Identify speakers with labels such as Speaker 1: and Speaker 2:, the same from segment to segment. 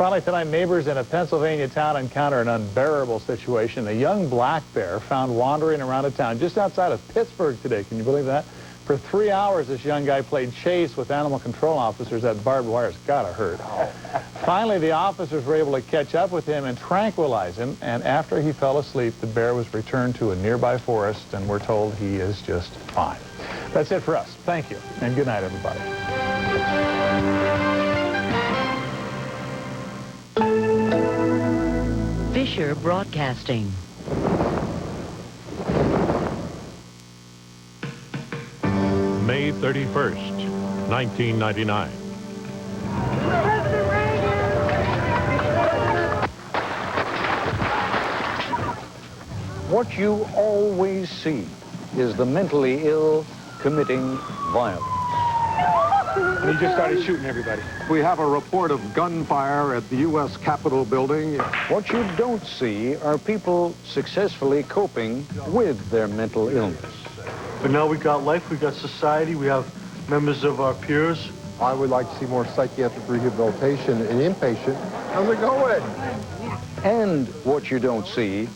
Speaker 1: Finally tonight, neighbors in a Pennsylvania town encounter an unbearable situation. A young black bear found wandering around a town just outside of Pittsburgh today. Can you believe that? For 3 hours, this young guy played chase with animal control officers. That barbed wire's gotta hurt. Finally, the officers were able to catch up with him and tranquilize him, and after he fell asleep, the bear was returned to a nearby forest, and we're told he is just fine. That's it for us. Thank you, and good night, everybody.
Speaker 2: Fisher Broadcasting.
Speaker 3: May 31st, 1999.
Speaker 4: What you always see is the mentally ill committing violence.
Speaker 5: And he just started shooting everybody.
Speaker 6: We have a report of gunfire at the U.S. Capitol building.
Speaker 4: What you don't see are people successfully coping with their mental illness.
Speaker 7: But now we got life, we got society, we have members of our peers.
Speaker 5: I would like to see more psychiatric rehabilitation in inpatient. How's it going?
Speaker 4: And what you don't see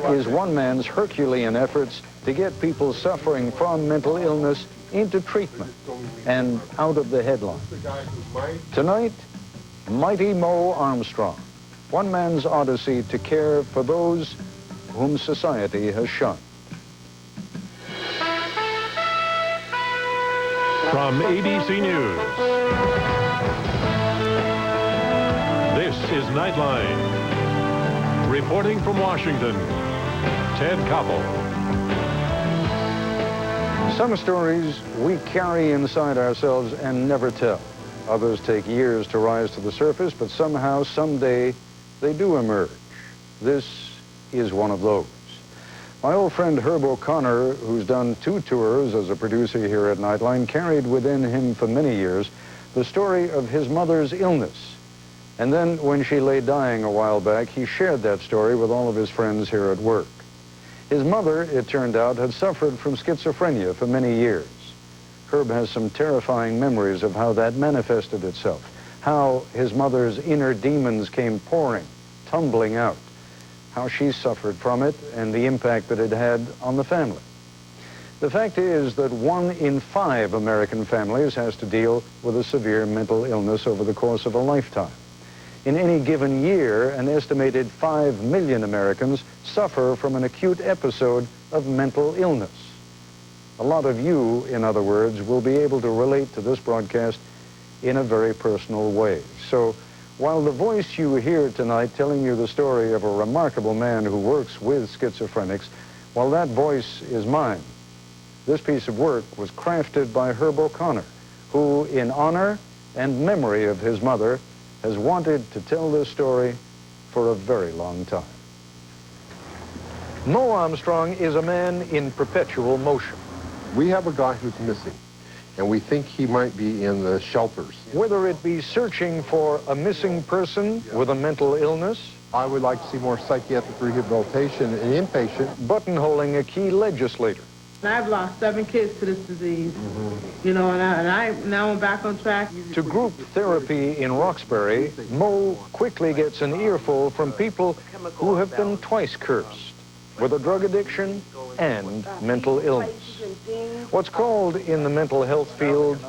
Speaker 4: is one man's Herculean efforts to get people suffering from mental illness into treatment and out of the headlines. Tonight, Mighty Mo Armstrong, one man's odyssey to care for those whom society has shunned.
Speaker 3: From ABC News, this is Nightline. Reporting from Washington, Ted Koppel.
Speaker 4: Some stories we carry inside ourselves and never tell. Others take years to rise to the surface, but somehow, someday, they do emerge. This is one of those. My old friend Herb O'Connor, who's done 2 tours as a producer here at Nightline, carried within him for many years the story of his mother's illness. And then, when she lay dying a while back, he shared that story with all of his friends here at work. His mother, it turned out, had suffered from schizophrenia for many years. Herb has some terrifying memories of how that manifested itself, how his mother's inner demons came pouring, tumbling out, how she suffered from it, and the impact that it had on the family. The fact is that 1 in 5 American families has to deal with a severe mental illness over the course of a lifetime. In any given year, an estimated 5 million Americans suffer from an acute episode of mental illness. A lot of you, in other words, will be able to relate to this broadcast in a very personal way. So, while the voice you hear tonight telling you the story of a remarkable man who works with schizophrenics, while that voice is mine, this piece of work was crafted by Herb O'Connor, who, in honor and memory of his mother, has wanted to tell this story for a very long time. Mo Armstrong is a man in perpetual motion.
Speaker 5: We have a guy who's missing, and we think he might be in the shelters.
Speaker 4: Whether it be searching for a missing person with a mental illness,
Speaker 5: I would like to see more psychiatric rehabilitation in inpatient.
Speaker 4: buttonholing a key legislator,
Speaker 8: I've lost 7 kids to this disease, you know, and now I'm back on track.
Speaker 4: to group therapy in Roxbury, Mo quickly gets an earful from people who have been twice cursed with a drug addiction and mental illness. What's called in the mental health field,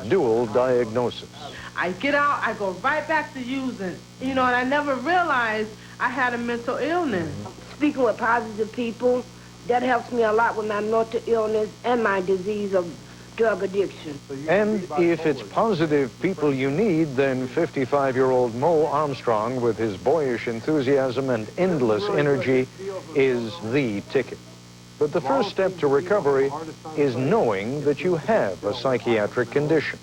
Speaker 4: dual diagnosis.
Speaker 8: I get out, I go right back to using, you know, and I never realized I had a mental illness.
Speaker 9: Speaking with positive people, that helps me a lot with my mental illness and my disease of drug addiction.
Speaker 4: And if it's positive people you need, then 55-year-old Mo Armstrong, with his boyish enthusiasm and endless energy, is the ticket. But the first step to recovery is knowing that you have a psychiatric condition.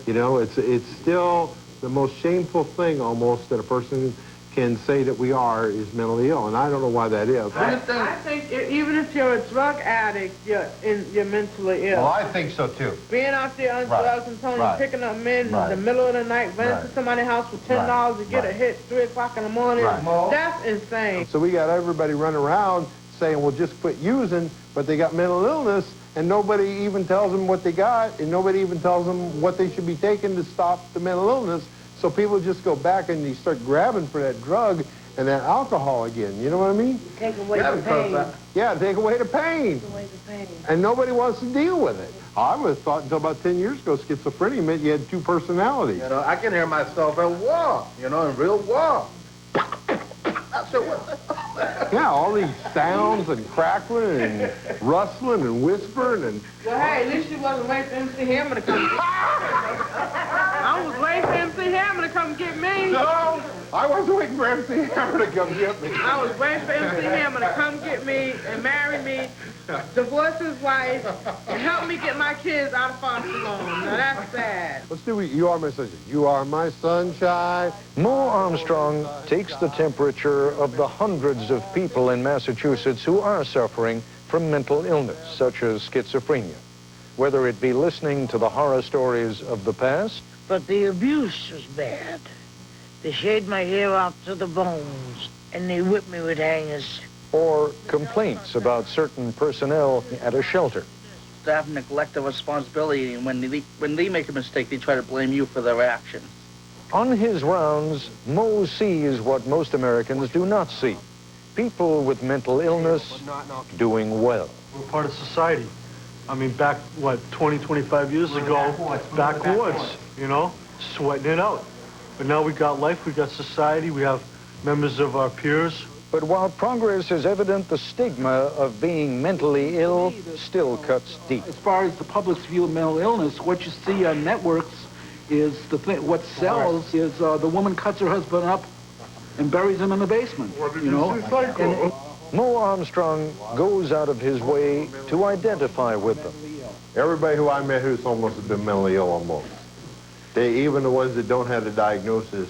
Speaker 5: You know, it's still the most shameful thing almost that a person can say that we are is mentally ill, and I don't know why that is.
Speaker 8: I think even if you're a drug addict, you're mentally ill.
Speaker 5: Well, I think so too.
Speaker 8: Being out there on drugs and telling you picking up men in the middle of the night, renting to somebody's house for $10 to get a hit 3 o'clock in the morning, that's insane.
Speaker 5: So we got everybody running around saying, well, just quit using, but they got mental illness, and nobody even tells them what they got, and nobody even tells them what they should be taking to stop the mental illness. So people just go back and they start grabbing for that drug and that alcohol again. You know what I mean?
Speaker 9: Take away the pain.
Speaker 5: Yeah, take away the pain.
Speaker 9: Take away the pain.
Speaker 5: And nobody wants to deal with it. I would have thought until about 10 years ago, schizophrenia meant you had two personalities.
Speaker 10: You know, I can hear myself at war, you know, in real war. I said, what the hell?
Speaker 5: Yeah, all these sounds and crackling and rustling and whispering and...
Speaker 8: Well, hey, at least you wasn't waiting for MC Hammer to come get me. I was waiting for MC Hammer to come get me.
Speaker 5: No, I wasn't waiting for MC Hammer to come get me.
Speaker 8: I was waiting for MC Hammer to come get me and marry me, divorce his wife, and help me get my kids out of foster home. Now, that's sad.
Speaker 5: Let's do it. You are my sunshine. You are my sunshine.
Speaker 4: Mo Armstrong takes the temperature of the hundreds of people in Massachusetts who are suffering from mental illness, such as schizophrenia, whether it be listening to the horror stories of the past.
Speaker 11: But the abuse was bad. They shaved my hair out to the bones, and they whipped me with hangers.
Speaker 4: Or complaints about certain personnel at a shelter.
Speaker 12: Staff neglect their responsibility, and when they make a mistake, they try to blame you for their actions.
Speaker 4: On his rounds, Mo sees what most Americans do not see. People with mental illness doing well.
Speaker 7: We're part of society. I mean, back, 20, 25 years ago, backwoods, you know, sweating it out. But now we got life, we got society, we have members of our peers.
Speaker 4: But while progress is evident, the stigma of being mentally ill still cuts deep.
Speaker 13: As far as the public's view of mental illness, what you see on networks is the thing. What sells is the woman cuts her husband up and buries him in the basement. You know.
Speaker 4: Mo Armstrong goes out of his way to identify with them.
Speaker 5: Everybody who I met who's homeless has been mentally ill almost. Even the ones that don't have the diagnosis,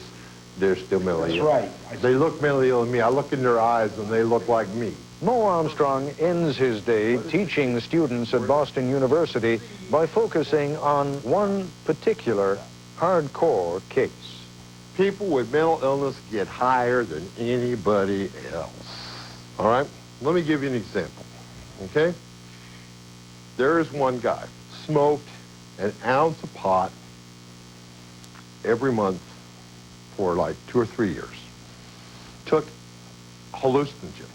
Speaker 5: they're still mentally ill.
Speaker 13: That's right.
Speaker 5: They look mentally ill to me. I look in their eyes and they look like me.
Speaker 4: Mo Armstrong ends his day teaching students at Boston University by focusing on one particular hardcore case.
Speaker 5: People with mental illness get higher than anybody else. All right? Let me give you an example, okay? There is one guy, smoked an ounce of pot every month for like 2 or 3 years. Took hallucinogens,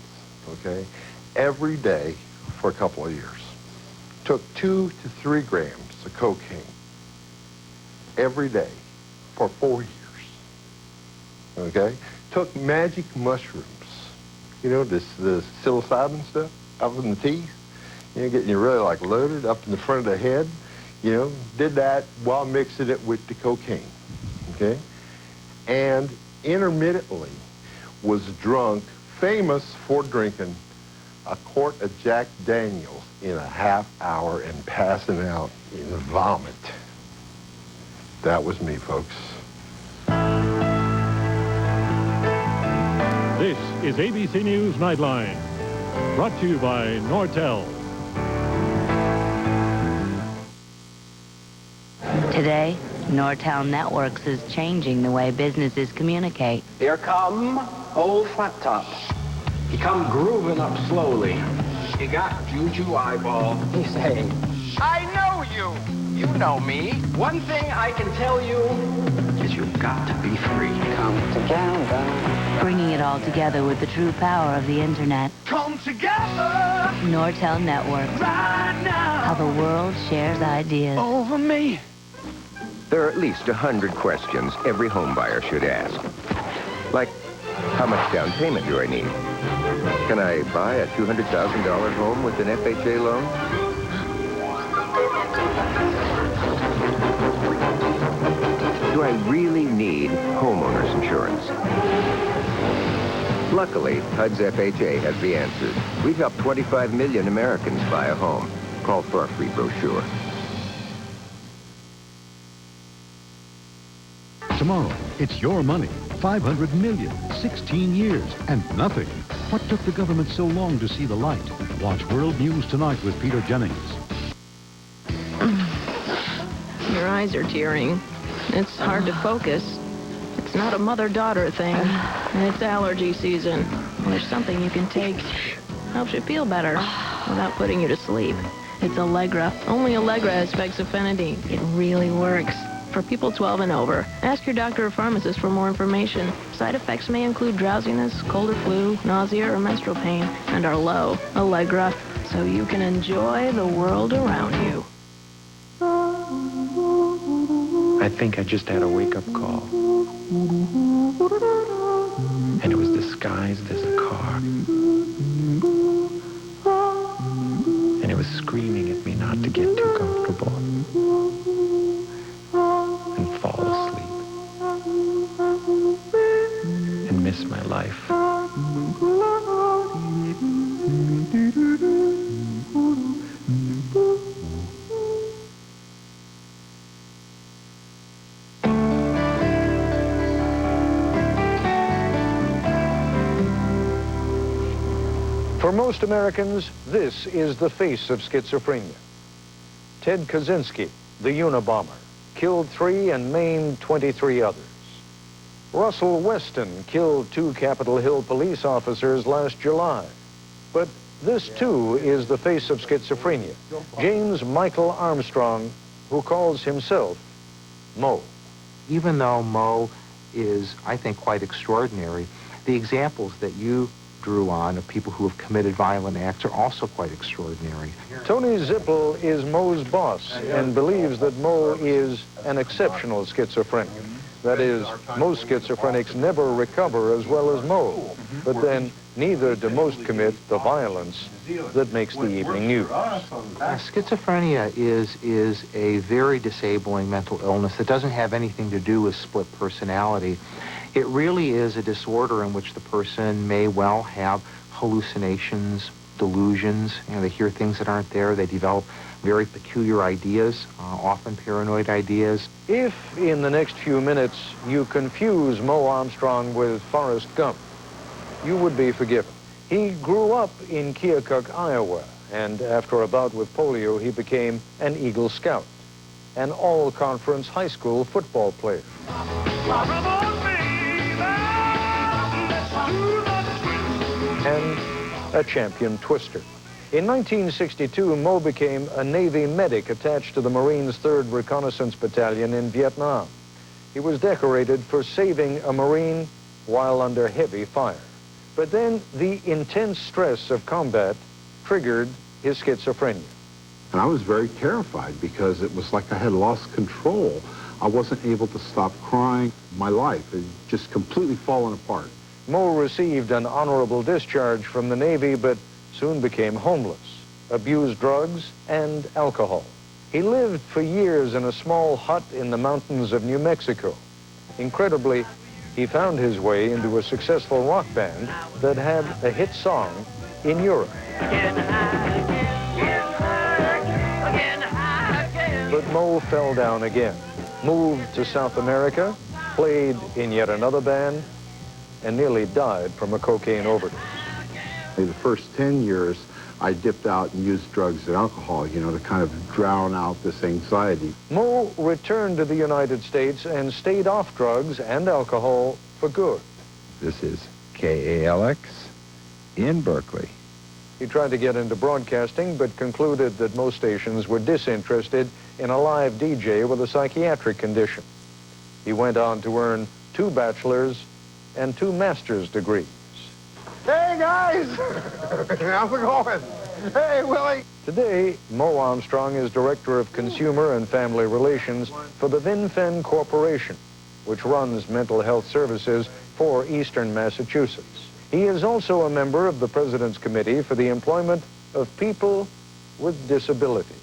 Speaker 5: okay, every day for a couple of years. Took 2 to 3 grams of cocaine every day for 4 years, okay? Took magic mushrooms, you know, the psilocybin stuff up in the teeth, you know, getting you really like loaded up in the front of the head, you know, did that while mixing it with the cocaine, okay? And intermittently was drunk, famous for drinking a quart of Jack Daniels in a half hour and passing out in vomit. That was me, folks.
Speaker 3: This is ABC News Nightline, brought to you by Nortel.
Speaker 2: Today, Nortel Networks is changing the way businesses communicate.
Speaker 14: Here come old Flat Top. He come grooving up slowly. You got Juju Eyeball. He's saying, I know you. You know me. One thing I can tell you is you've got to be free. Come together.
Speaker 2: Bringing it all together with the true power of the internet.
Speaker 14: Come together.
Speaker 2: Nortel Networks.
Speaker 14: Right now.
Speaker 2: How the world shares ideas.
Speaker 14: Over me.
Speaker 15: There are at least 100 questions every home buyer should ask. Like, how much down payment do I need? Can I buy a $200,000 home with an FHA loan? Do I really need homeowners insurance? Luckily, HUD's FHA has the answers. We've helped 25 million Americans buy a home. Call for a free brochure.
Speaker 16: Tomorrow, it's your money. 500 million, 16 years, and nothing. What took the government so long to see the light? Watch World News Tonight with Peter Jennings.
Speaker 17: Your eyes are tearing. It's hard to focus. It's not a mother-daughter thing. It's allergy season. There's something you can take. Helps you feel better without putting you to sleep. It's Allegra. Only Allegra has fexofenadine. It really works. for people 12 and over. Ask your doctor or pharmacist for more information. Side effects may include drowsiness, cold or flu, nausea, or menstrual pain, and are low. Allegra, so you can enjoy the world around you.
Speaker 14: I think I just had a wake-up call. And it was disguised as a car. And it was screaming at me not to get too comfortable and fall asleep and miss my life.
Speaker 4: For most Americans, this is the face of schizophrenia. Ted Kaczynski, the Unabomber, killed 3 and maimed 23 others. Russell Weston killed 2 Capitol Hill police officers last July. But this, too, is the face of schizophrenia. James Michael Armstrong, who calls himself Mo.
Speaker 18: Even though Mo is, I think, quite extraordinary, the examples that you drew on of people who have committed violent acts are also quite extraordinary.
Speaker 4: Tony Zippel is Mo's boss and believes that Mo is an exceptional schizophrenic. That is, most schizophrenics never recover as well as Mo. But then, neither do most commit the violence that makes the evening news.
Speaker 18: Schizophrenia is a very disabling mental illness that doesn't have anything to do with split personality. It really is a disorder in which the person may well have hallucinations, delusions. You know, they hear things that aren't there. They develop very peculiar ideas, often paranoid ideas.
Speaker 4: If in the next few minutes you confuse Mo Armstrong with Forrest Gump, you would be forgiven. He grew up in Keokuk, Iowa, and after a bout with polio, he became an Eagle Scout, an all-conference high school football player, and a champion twister. In 1962, Mo became a Navy medic attached to the Marines' 3rd Reconnaissance Battalion in Vietnam. He was decorated for saving a Marine while under heavy fire. But then the intense stress of combat triggered his schizophrenia.
Speaker 6: And I was very terrified because it was like I had lost control. I wasn't able to stop crying. My life had just completely fallen apart.
Speaker 4: Mo received an honorable discharge from the Navy, but soon became homeless, abused drugs and alcohol. He lived for years in a small hut in the mountains of New Mexico. Incredibly, he found his way into a successful rock band that had a hit song in Europe. But Mo fell down again, moved to South America, played in yet another band, and nearly died from a cocaine overdose.
Speaker 6: In the first 10 years, I dipped out and used drugs and alcohol, you know, to kind of drown out this anxiety.
Speaker 4: Mo returned to the United States and stayed off drugs and alcohol for good.
Speaker 15: This is KALX in Berkeley.
Speaker 4: He tried to get into broadcasting, but concluded that most stations were disinterested in a live DJ with a psychiatric condition. He went on to earn 2 bachelor's and 2 master's degrees.
Speaker 10: Hey, guys! How's it going? Hey, Willie!
Speaker 4: Today, Mo Armstrong is Director of Consumer and Family Relations for the Vinfen Corporation, which runs mental health services for Eastern Massachusetts. He is also a member of the President's Committee for the Employment of People with Disabilities.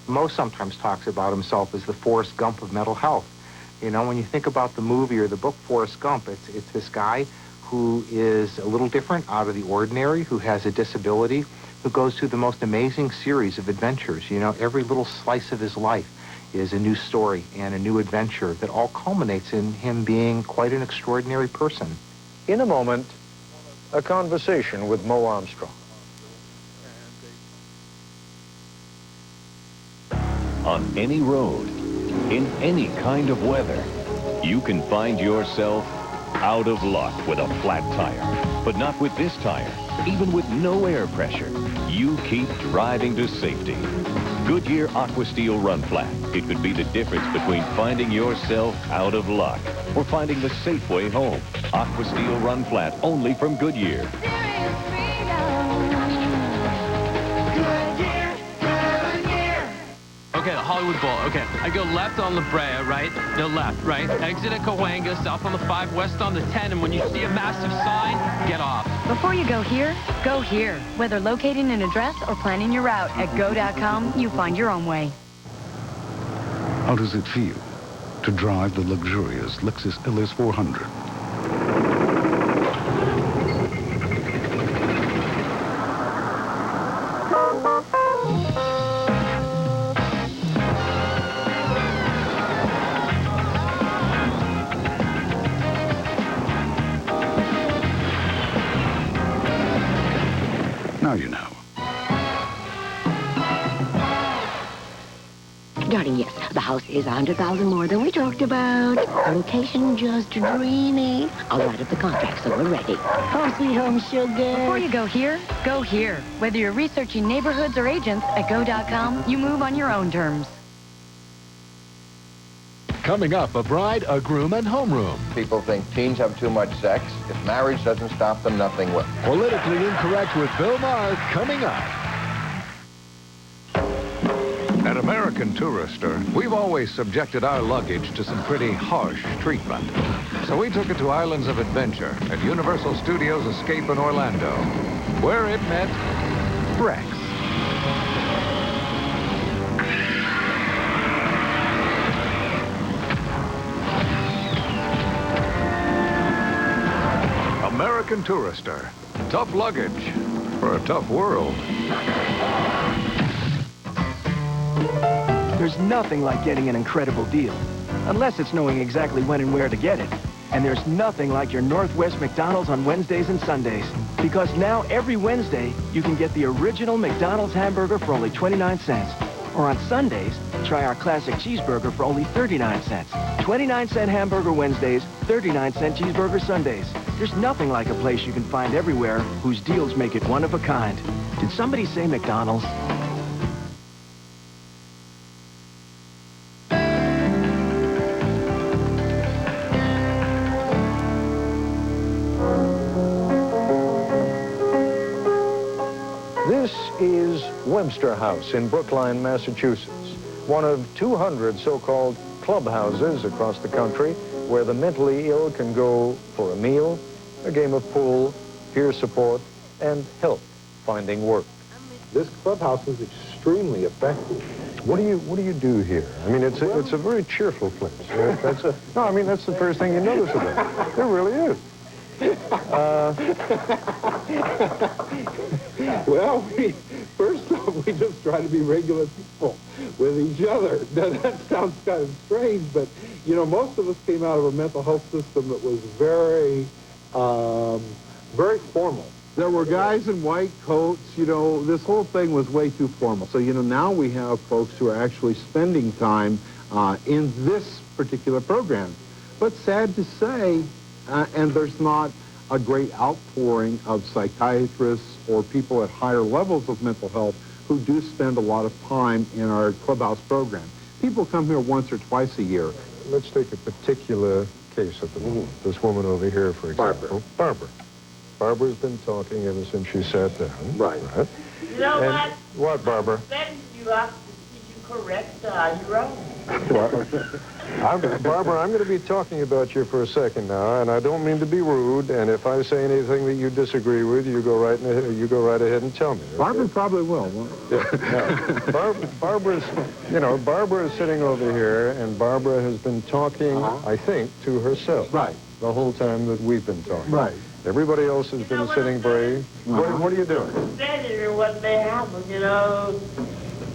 Speaker 18: Mo sometimes talks about himself as the Forrest Gump of mental health. You know, when you think about the movie or the book Forrest Gump, it's this guy who is a little different, out of the ordinary, who has a disability, who goes through the most amazing series of adventures. You know, every little slice of his life is a new story and a new adventure that all culminates in him being quite an extraordinary person.
Speaker 4: In a moment, a conversation with Mo Armstrong.
Speaker 19: On any road, in any kind of weather, you can find yourself out of luck with a flat tire. But not with this tire. Even with no air pressure, you keep driving to safety. Goodyear Aqua Steel Run Flat. It could be the difference between finding yourself out of luck or finding the safe way home. Aqua Steel Run Flat, only from Goodyear.
Speaker 20: Okay, the Hollywood Bowl. Okay, I go left on La Brea, right? No, left, right? Exit at Cahuenga, south on the 5, west on the 10, and when you see a massive sign, get off.
Speaker 21: Before you go here, go here. Whether locating an address or planning your route at go.com, you find your own way.
Speaker 16: How does it feel to drive the luxurious Lexus LS 400? Now you know.
Speaker 22: Darling, yes, the house is 100,000 more than we talked about. The location just dreamy. I'll write up the contract so we're ready. Home sweet home, sugar.
Speaker 21: Before you go here, go here. Whether you're researching neighborhoods or agents at go.com, you move on your own terms.
Speaker 23: Coming up, a bride, a groom, and homeroom.
Speaker 15: People think teens have too much sex. If marriage doesn't stop them, nothing will.
Speaker 23: Politically Incorrect with Bill Maher coming up.
Speaker 24: At American Tourister, we've always subjected our luggage to some pretty harsh treatment. So we took it to Islands of Adventure at Universal Studios Escape in Orlando, where it met Rex. American Tourister. Tough luggage for a tough world.
Speaker 25: There's nothing like getting an incredible deal, unless it's knowing exactly when and where to get it. And there's nothing like your Northwest McDonald's on Wednesdays and Sundays. Because now, every Wednesday, you can get the original McDonald's hamburger for only 29 cents. Or on Sundays, try our classic cheeseburger for only 39 cents. 29-cent hamburger Wednesdays, 39-cent cheeseburger Sundays. There's nothing like a place you can find everywhere whose deals make it one of a kind. Did somebody say McDonald's?
Speaker 4: This is Webster House in Brookline, Massachusetts, one of 200 so-called clubhouses across the country where the mentally ill can go for a meal, a game of pool, peer support, and help finding work.
Speaker 6: This clubhouse is extremely effective.
Speaker 4: What do you do here? I mean, it's a very cheerful place. That's the first thing you notice about it. It really is.
Speaker 6: Well, first off, we just try to be regular people with each other. Now, that sounds kind of strange, but, you know, most of us came out of a mental health system that was very, very formal. There were guys in white coats, you know, this whole thing was way too formal. So, you know, now we have folks who are actually spending time in this particular program. But sad to say, and there's not a great outpouring of psychiatrists or people at higher levels of mental health who do spend a lot of time in our clubhouse program. People come here once or twice a year.
Speaker 4: Let's take a particular case of this woman over here, for example. Barbara. Barbara's been talking ever since she sat down.
Speaker 11: Right.
Speaker 26: You know
Speaker 4: And what, Barbara?
Speaker 26: Setting you up to see you correct your own.
Speaker 4: Barbara, I'm going to be talking about you for a second now, and I don't mean to be rude. And if I say anything that you disagree with, you go right ahead and tell me. Okay?
Speaker 6: Barbara probably will.
Speaker 4: Barbara's sitting over here, and Barbara has been talking, I think, to herself.
Speaker 6: Right.
Speaker 4: The whole time that we've been talking.
Speaker 6: Right.
Speaker 4: Everybody else has been sitting brave. What are you doing?
Speaker 26: Setting what they have, you know,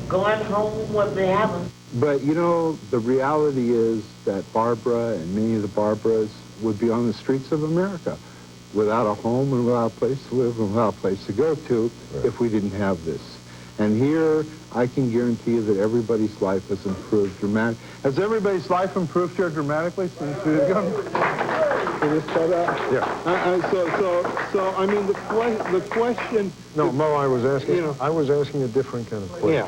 Speaker 26: going home what they have.
Speaker 6: But, you know, the reality is that Barbara and many of the Barbaras would be on the streets of America without a home and without a place to live and without a place to go to if we didn't have this. And here, I can guarantee you that everybody's life has improved dramatically. Has everybody's life improved here dramatically since we've gone? for this cutout?
Speaker 4: Yeah.
Speaker 6: So I mean, the question...
Speaker 4: No, Mo, I was asking, I was asking a different kind of question.
Speaker 6: Yeah.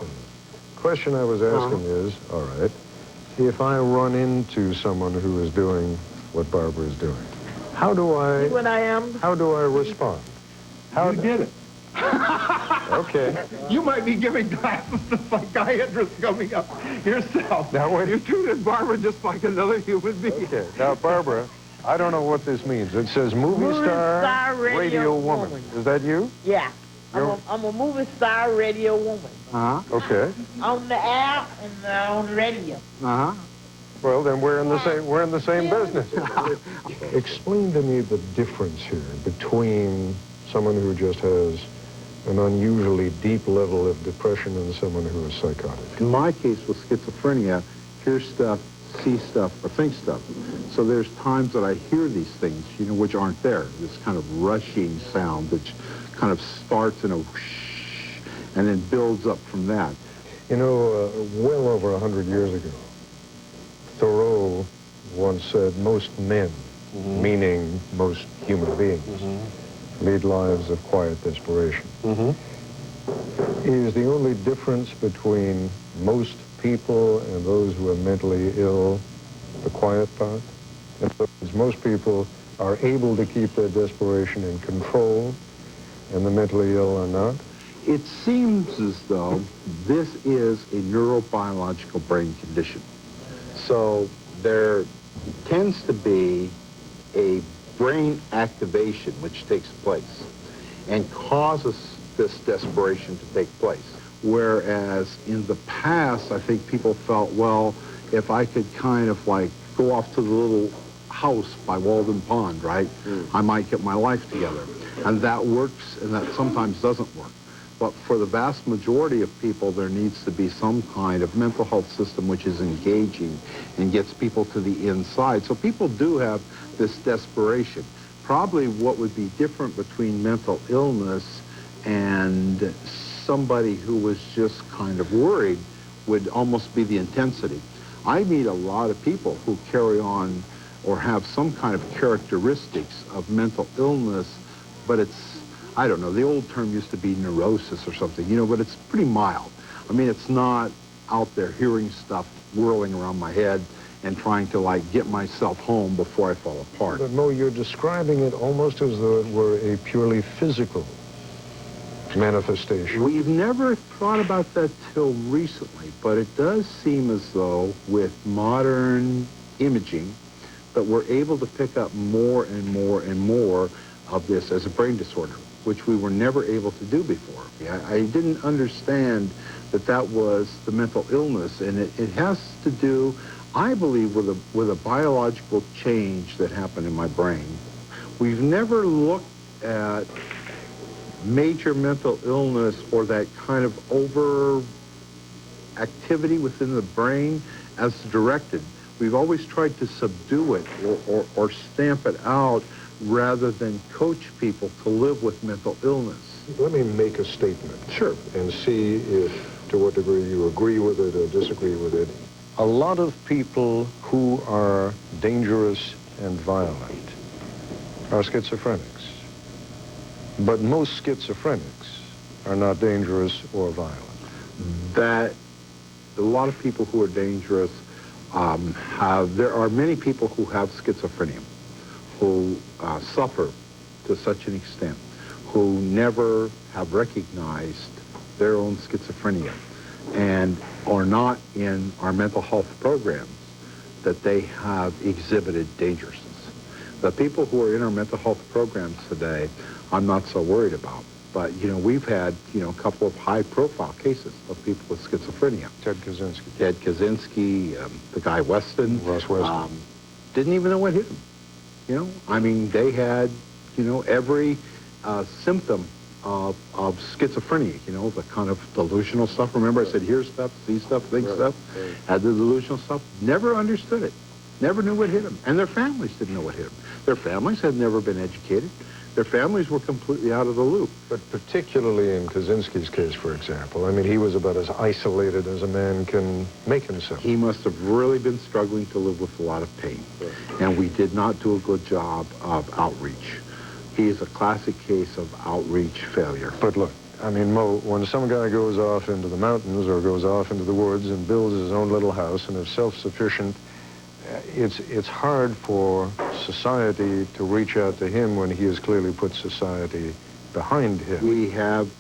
Speaker 4: The question I was asking is, all right, if I run into someone who is doing what Barbara is doing, how do I...
Speaker 26: See what I am?
Speaker 4: How do I respond?
Speaker 6: How you did it.
Speaker 4: Okay.
Speaker 6: You might be giving classes to psychiatrists coming up yourself.
Speaker 4: Now, wait.
Speaker 6: You treated Barbara just like another human being.
Speaker 4: Okay. Now, Barbara, I don't know what this means. It says movie star radio woman. Is that you?
Speaker 26: Yeah. I'm a movie star radio woman.
Speaker 6: Uh-huh.
Speaker 4: Okay.
Speaker 26: On the air and on the radio.
Speaker 6: Uh-huh.
Speaker 4: Well, then we're in the same business. Explain to me the difference here between someone who just has an unusually deep level of depression and someone who is psychotic.
Speaker 6: In my case with schizophrenia, hear stuff, see stuff, or think stuff. So there's times that I hear these things, which aren't there. This kind of rushing sound that kind of starts in a whoosh and then builds up from that.
Speaker 4: Well over 100 years ago, Thoreau once said most men, meaning most human beings, lead lives of quiet desperation. Is the only difference between most people and those who are mentally ill the quiet part? In other words, most people are able to keep their desperation in control, and the mentally ill are not?
Speaker 6: It seems as though this is a neurobiological brain condition. So there tends to be a brain activation which takes place and causes this desperation to take place. Whereas in the past, I think people felt, well, if I could kind of like go off to the little house by Walden Pond, right, I might get my life together. And that works, and that sometimes doesn't work. But for the vast majority of people, there needs to be some kind of mental health system which is engaging and gets people to the inside. So people do have this desperation. Probably what would be different between mental illness and somebody who was just kind of worried would almost be the intensity. I meet a lot of people who carry on or have some kind of characteristics of mental illness, but it's, I don't know, the old term used to be neurosis or something, but it's pretty mild. I mean, it's not out there hearing stuff whirling around my head and trying to, like, get myself home before I fall apart.
Speaker 4: But, Mo, you're describing it almost as though it were a purely physical manifestation.
Speaker 6: We've never thought about that till recently, but it does seem as though with modern imaging that we're able to pick up more and more and more of this as a brain disorder, which we were never able to do before. I didn't understand that that was the mental illness, and it has to do, I believe, with a biological change that happened in my brain. We've never looked at major mental illness or that kind of over activity within the brain as directed. We've always tried to subdue it or stamp it out rather than coach people to live with mental illness.
Speaker 4: Let me make a statement.
Speaker 6: Sure.
Speaker 4: And see if, to what degree you agree with it or disagree with it. A lot of people who are dangerous and violent are schizophrenics. But most schizophrenics are not dangerous or violent.
Speaker 6: That a lot of people who are dangerous there are many people who have schizophrenia, who suffer to such an extent, who never have recognized their own schizophrenia and are not in our mental health programs, that they have exhibited dangerousness. The people who are in our mental health programs today, I'm not so worried about. But, we've had, a couple of high-profile cases of people with schizophrenia.
Speaker 4: Ted Kaczynski.
Speaker 6: Ted Kaczynski, the guy Weston.
Speaker 4: Ross Weston.
Speaker 6: Didn't even know what hit him. I mean, they had, every symptom of schizophrenia, the kind of delusional stuff. Remember I said hear stuff, see stuff, think stuff? Had the delusional stuff. Never understood it. Never knew what hit them. And their families didn't know what hit them. Their families had never been educated. Their families were completely out of the loop.
Speaker 4: But particularly in Kaczynski's case, for example, I mean, he was about as isolated as a man can make himself.
Speaker 6: He must have really been struggling to live with a lot of pain. And we did not do a good job of outreach. He is a classic case of outreach failure.
Speaker 4: But look, I mean, Mo, when some guy goes off into the mountains or goes off into the woods and builds his own little house and is self-sufficient, it's hard for society to reach out to him when he has clearly put society behind him.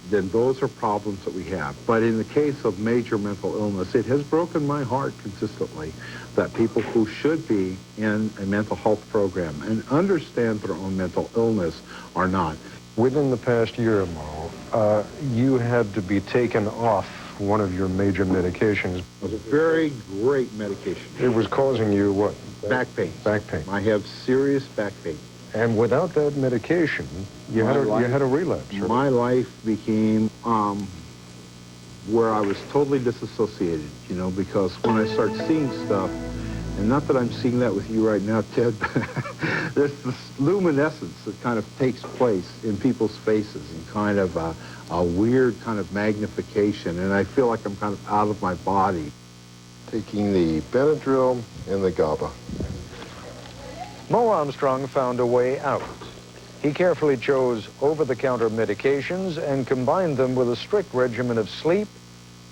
Speaker 6: Then those are problems that we have. But in the case of major mental illness, it has broken my heart consistently that people who should be in a mental health program and understand their own mental illness are not.
Speaker 4: Within the past year, Mo, you had to be taken off one of your major medications.
Speaker 6: It was a very great medication.
Speaker 4: It was causing you what?
Speaker 6: Back pain.
Speaker 4: Back pain.
Speaker 6: I have serious back pain.
Speaker 4: And without that medication, you had a relapse. Right?
Speaker 6: My life became where I was totally disassociated, you know, because when I start seeing stuff, and not that I'm seeing that with you right now, Ted, there's this luminescence that kind of takes place in people's faces and kind of a weird kind of magnification, and I feel like I'm kind of out of my body.
Speaker 5: Taking the Benadryl and the GABA.
Speaker 4: Mo Armstrong found a way out. He carefully chose over-the-counter medications and combined them with a strict regimen of sleep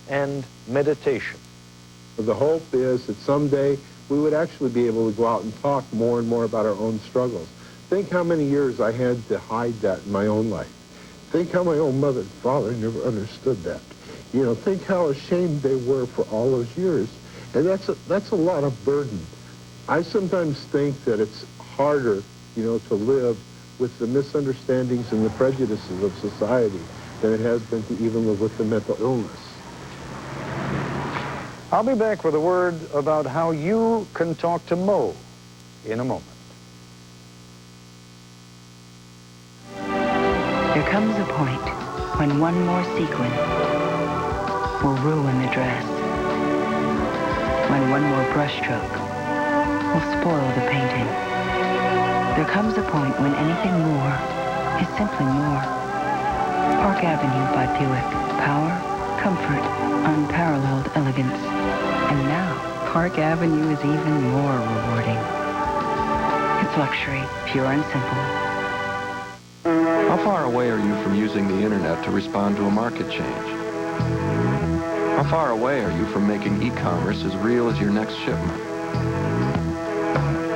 Speaker 4: and meditation.
Speaker 6: The hope is that someday we would actually be able to go out and talk more and more about our own struggles. Think how many years I had to hide that in my own life. Think how my own mother and father never understood that. You know, think how ashamed they were for all those years. And that's a lot of burden. I sometimes think that it's harder, you know, to live with the misunderstandings and the prejudices of society than it has been to even live with the mental illness.
Speaker 4: I'll be back with a word about how you can talk to Mo in a moment.
Speaker 2: There comes a point when one more sequin will ruin the dress. When one more brushstroke will spoil the painting. There comes a point when anything more is simply more. Park Avenue by Buick. Power, comfort, unparalleled elegance. And now, Park Avenue is even more rewarding. It's luxury, pure and simple.
Speaker 1: How far away are you from using the internet to respond to a market change? How far away are you from making e-commerce as real as your next shipment?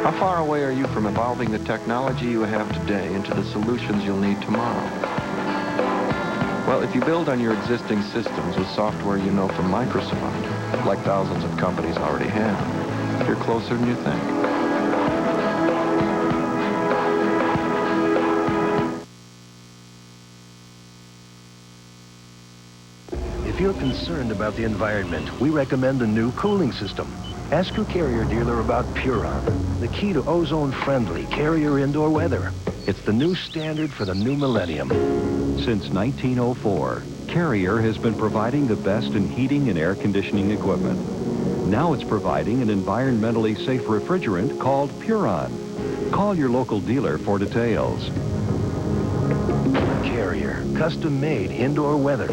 Speaker 1: How far away are you from evolving the technology you have today into the solutions you'll need tomorrow? Well, if you build on your existing systems with software you know from Microsoft, like thousands of companies already have, you're closer than you think.
Speaker 7: If you're concerned about the environment, we recommend a new cooling system. Ask your Carrier dealer about Puron, the key to ozone-friendly Carrier indoor weather. It's the new standard for the new millennium.
Speaker 16: Since 1904, Carrier has been providing the best in heating and air conditioning equipment. Now it's providing an environmentally safe refrigerant called Puron. Call your local dealer for details.
Speaker 7: Carrier, custom-made indoor weather.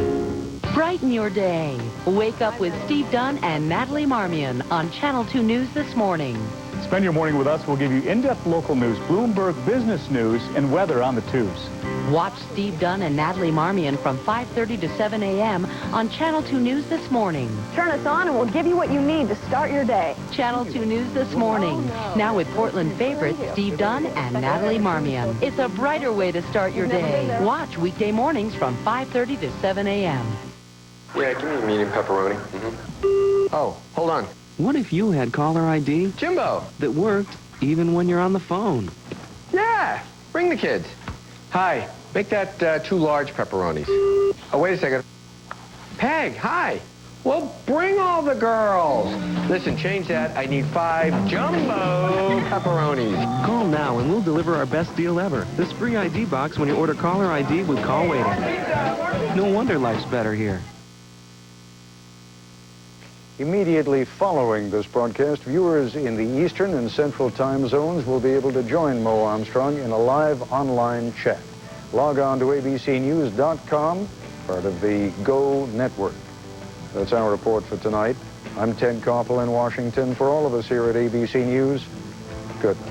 Speaker 8: Brighten your day. Wake up with Steve Dunn and Natalie Marmion on Channel 2 News this morning.
Speaker 9: Spend your morning with us. We'll give you in-depth local news, Bloomberg business news, and weather on the tubes.
Speaker 8: Watch Steve Dunn and Natalie Marmion from 5:30 to 7 a.m. on Channel 2 News this morning.
Speaker 12: Turn us on and we'll give you what you need to start your day.
Speaker 8: Channel 2 News this morning. Now with Portland favorites Steve Dunn and Natalie Marmion. It's a brighter way to start your day. Watch weekday mornings from 5:30 to 7 a.m.
Speaker 14: Yeah, give me a medium pepperoni. Oh, hold on.
Speaker 20: What if you had caller ID?
Speaker 14: Jimbo!
Speaker 20: That worked even when you're on the phone.
Speaker 14: Yeah, bring the kids. Hi, make that 2 large pepperonis. Oh, wait a second. Peg, hi. Well, bring all the girls. Listen, change that. I need 5 jumbo pepperonis.
Speaker 20: Call now and we'll deliver our best deal ever. This free ID box when you order caller ID with call waiting. No wonder life's better here.
Speaker 4: Immediately following this broadcast, viewers in the Eastern and Central time zones will be able to join Mo Armstrong in a live online chat. log on to abcnews.com, part of the Go Network. That's our report for tonight. I'm Ted Koppel in Washington. For all of us here at ABC News, good night.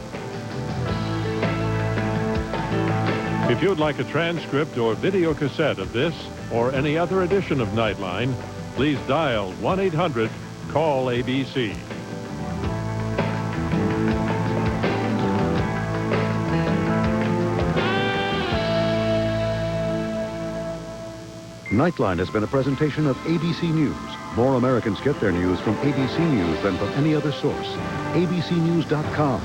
Speaker 3: If you'd like a transcript or video cassette of this or any other edition of Nightline, please dial 1-800-CALL-ABC.
Speaker 16: Nightline has been a presentation of ABC News. More Americans get their news from ABC News than from any other source. abcnews.com.